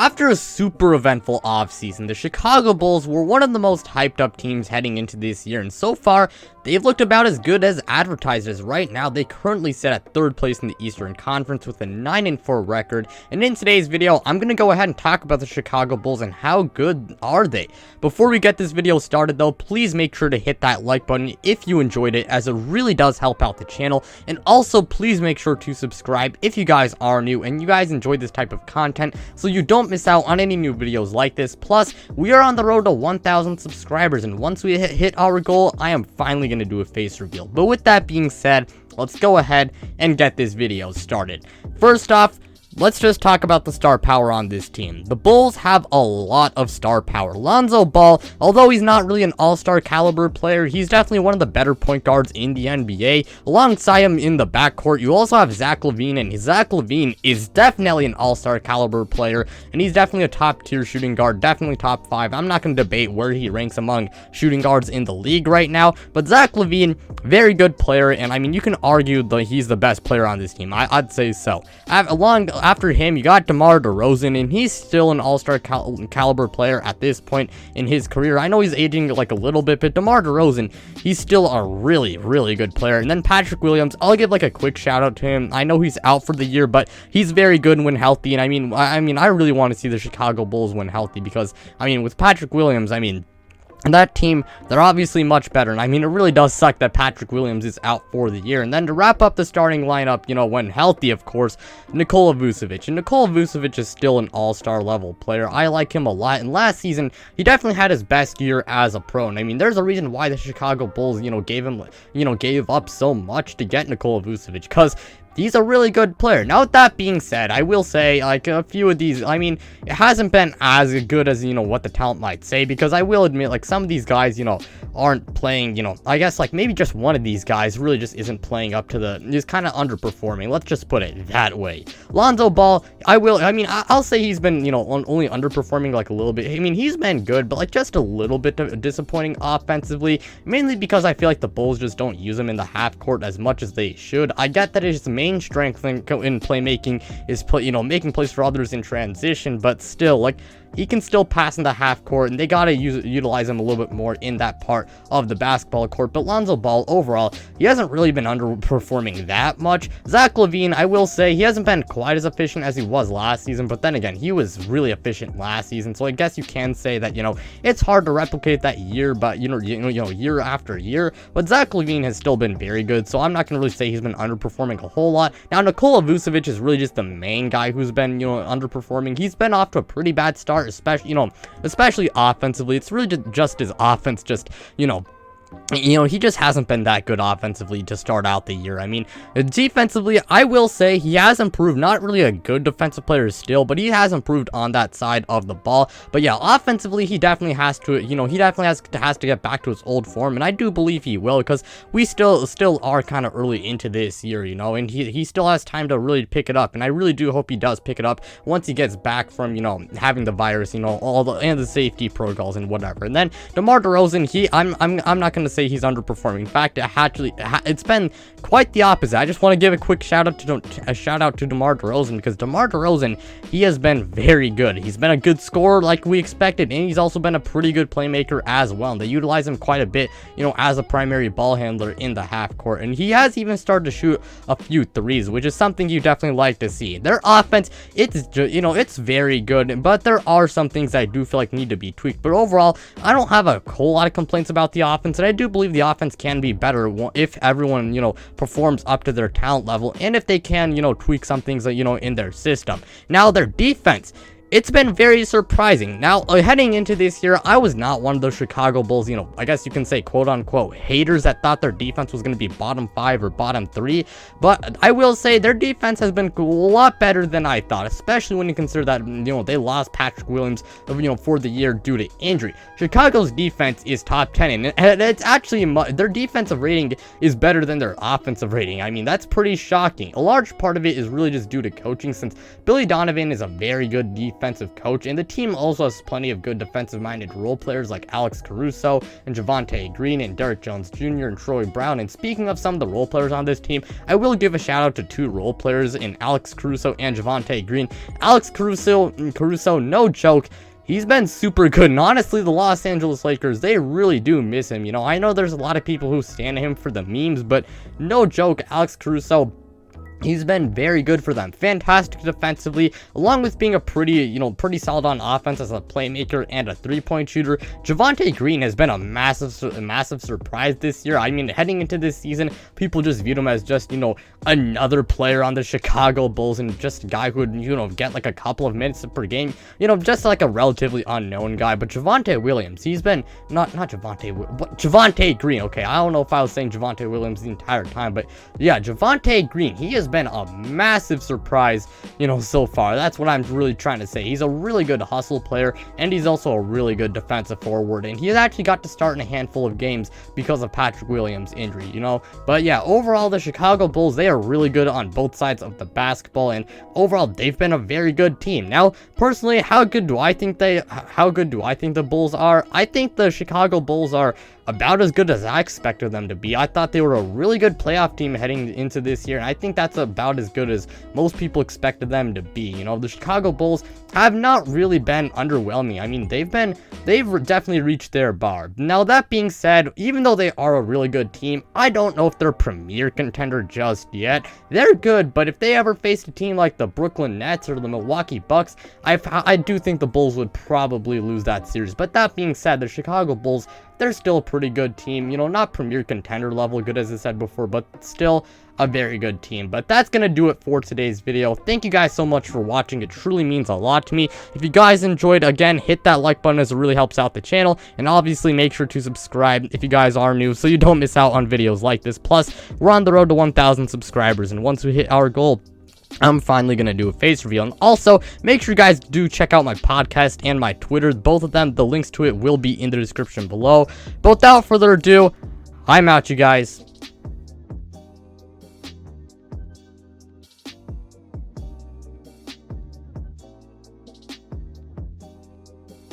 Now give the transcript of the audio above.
After a super eventful offseason, the Chicago Bulls were one of the most hyped up teams heading into this year, and so far, they've looked about as good as advertised. As right now, they currently sit at 3rd place in the Eastern Conference with a 9-4 record, and in today's video, I'm going to go ahead and talk about the Chicago Bulls and how good are they. Before we get this video started though, please make sure to hit that like button if you enjoyed it, as it really does help out the channel, and also please make sure to subscribe if you guys are new and you guys enjoy this type of content, so you don't miss out on any new videos like this. Plus, we are on the road to 1,000 subscribers, and once we hit our goal, I am finally going to do a face reveal. But with that being said, let's go ahead and get this video started. First off, let's just talk about the star power on this team. The Bulls have a lot of star power. Lonzo Ball, although he's not really an all-star caliber player, he's definitely one of the better point guards in the NBA. Alongside him in the backcourt, you also have Zach Levine, and Zach Levine is definitely an all-star caliber player, and he's definitely a top-tier shooting guard, definitely top 5. I'm not going to debate where he ranks among shooting guards in the league right now, but Zach Levine, very good player, and I mean, you can argue that he's the best player on this team. I'd say so. After him, you got Demar Derozan, and he's still an all-star caliber player at this point in his career. I know he's aging like a little bit, but Demar Derozan, he's still a really, really good player. And then Patrick Williams, I'll give like a quick shout out to him. I know he's out for the year, but he's very good when healthy. And I really want to see the Chicago Bulls when healthy, because with Patrick Williams, and that team, they're obviously much better. And it really does suck that Patrick Williams is out for the year. And then to wrap up the starting lineup, when healthy, of course, Nikola Vucevic. And Nikola Vucevic is still an all-star level player. I like him a lot. And last season, he definitely had his best year as a pro. And there's a reason why the Chicago Bulls, gave up so much to get Nikola Vucevic, because he's a really good player. Now, with that being said, I will say, like, a few of these, it hasn't been as good as, what the talent might say, because I will admit, like, some of these guys, aren't playing, I guess, like, maybe just one of these guys really just isn't playing up to is kind of underperforming. Let's just put it that way. Lonzo Ball, I'll say he's been, only underperforming, like, a little bit. He's been good, but, like, just a little bit disappointing offensively, mainly because I feel like the Bulls just don't use him in the half court as much as they should. I get that it's main strength in playmaking is making plays for others in transition, but still, like, he can still pass in the half court, and they gotta utilize him a little bit more in that part of the basketball court. But Lonzo Ball, overall, he hasn't really been underperforming that much. Zach Levine, I will say, he hasn't been quite as efficient as he was last season, but then again, he was really efficient last season, so I guess you can say that, it's hard to replicate that year, but, year after year. But Zach Levine has still been very good, so I'm not gonna really say he's been underperforming a whole lot. Now, Nikola Vucevic is really just the main guy who's been, underperforming. He's been off to a pretty bad start, especially offensively. It's really just his offense, he just hasn't been that good offensively to start out the year. Defensively, I will say he has improved. Not really a good defensive player still, but he has improved on that side of the ball. But yeah, offensively, he definitely has to, has to get back to his old form, and I do believe he will, because we still are kind of early into this year, and he still has time to really pick it up, and I really do hope he does pick it up once he gets back from, having the virus, all the safety protocols and whatever. And then DeMar DeRozan, I'm not going to say he's underperforming. In fact, it's been quite the opposite. I just want to give a quick shout out to DeMar DeRozan, because DeMar DeRozan, he has been very good. He's been a good scorer like we expected, and he's also been a pretty good playmaker as well. And they utilize him quite a bit, as a primary ball handler in the half court, and he has even started to shoot a few threes, which is something you definitely like to see. Their offense, it's very good, but there are some things I do feel like need to be tweaked. But overall, I don't have a whole lot of complaints about the offense, and I do believe the offense can be better if everyone, performs up to their talent level, and if they can, tweak some things, in their system. Now, their defense, it's been very surprising. Now, heading into this year, I was not one of those Chicago Bulls, I guess you can say, quote-unquote, haters that thought their defense was going to be bottom 5 or bottom 3, but I will say their defense has been a lot better than I thought, especially when you consider that, they lost Patrick Williams, for the year due to injury. Chicago's defense is top 10, and it's actually, their defensive rating is better than their offensive rating. That's pretty shocking. A large part of it is really just due to coaching, since Billy Donovan is a very good defense defensive coach, and the team also has plenty of good defensive-minded role players like Alex Caruso and Javonte Green and Derrick Jones Jr. and Troy Brown. And speaking of some of the role players on this team, I will give a shout out to two role players in Alex Caruso and Javonte Green. Alex Caruso, no joke, he's been super good, and honestly, the Los Angeles Lakers, they really do miss him. You know, I know there's a lot of people who stand him for the memes, but no joke, Alex Caruso, he's been very good for them. Fantastic defensively, along with being a pretty solid on offense as a playmaker and a three-point shooter. Javonte Green has been a massive surprise this year. I mean, heading into this season, people just viewed him as just, another player on the Chicago Bulls and just a guy who would, get like a couple of minutes per game. Just like a relatively unknown guy. But Javonte Williams, he's been, Javonte Green. Okay, I don't know if I was saying Javonte Williams the entire time, but yeah, Javonte Green, he has been a massive surprise, so far. That's what I'm really trying to say. He's a really good hustle player, and he's also a really good defensive forward, and he's actually got to start in a handful of games because of Patrick Williams' injury, But yeah, overall, the Chicago Bulls, they are really good on both sides of the basketball, and overall, they've been a very good team. Now, personally, how good do I think the Bulls are? I think the Chicago Bulls are about as good as I expected them to be. I thought they were a really good playoff team heading into this year, and I think that's about as good as most people expected them to be. The Chicago Bulls have not really been underwhelming. I mean, they've definitely reached their bar. Now, that being said, even though they are a really good team, I don't know if they're a premier contender just yet. They're good, but if they ever faced a team like the Brooklyn Nets or the Milwaukee Bucks, I do think the Bulls would probably lose that series. But that being said, the Chicago Bulls, they're still a pretty good team, not premier contender level good as I said before, but still a very good team. But that's gonna do it for today's video. Thank you guys so much for watching. It truly means a lot to me. If you guys enjoyed, again, hit that like button as it really helps out the channel, and obviously make sure to subscribe if you guys are new so you don't miss out on videos like this. Plus, we're on the road to 1,000 subscribers, and once we hit our goal, I'm finally going to do a face reveal. And also, make sure you guys do check out my podcast and my Twitter. Both of them, the links to it will be in the description below. But without further ado, I'm out, you guys.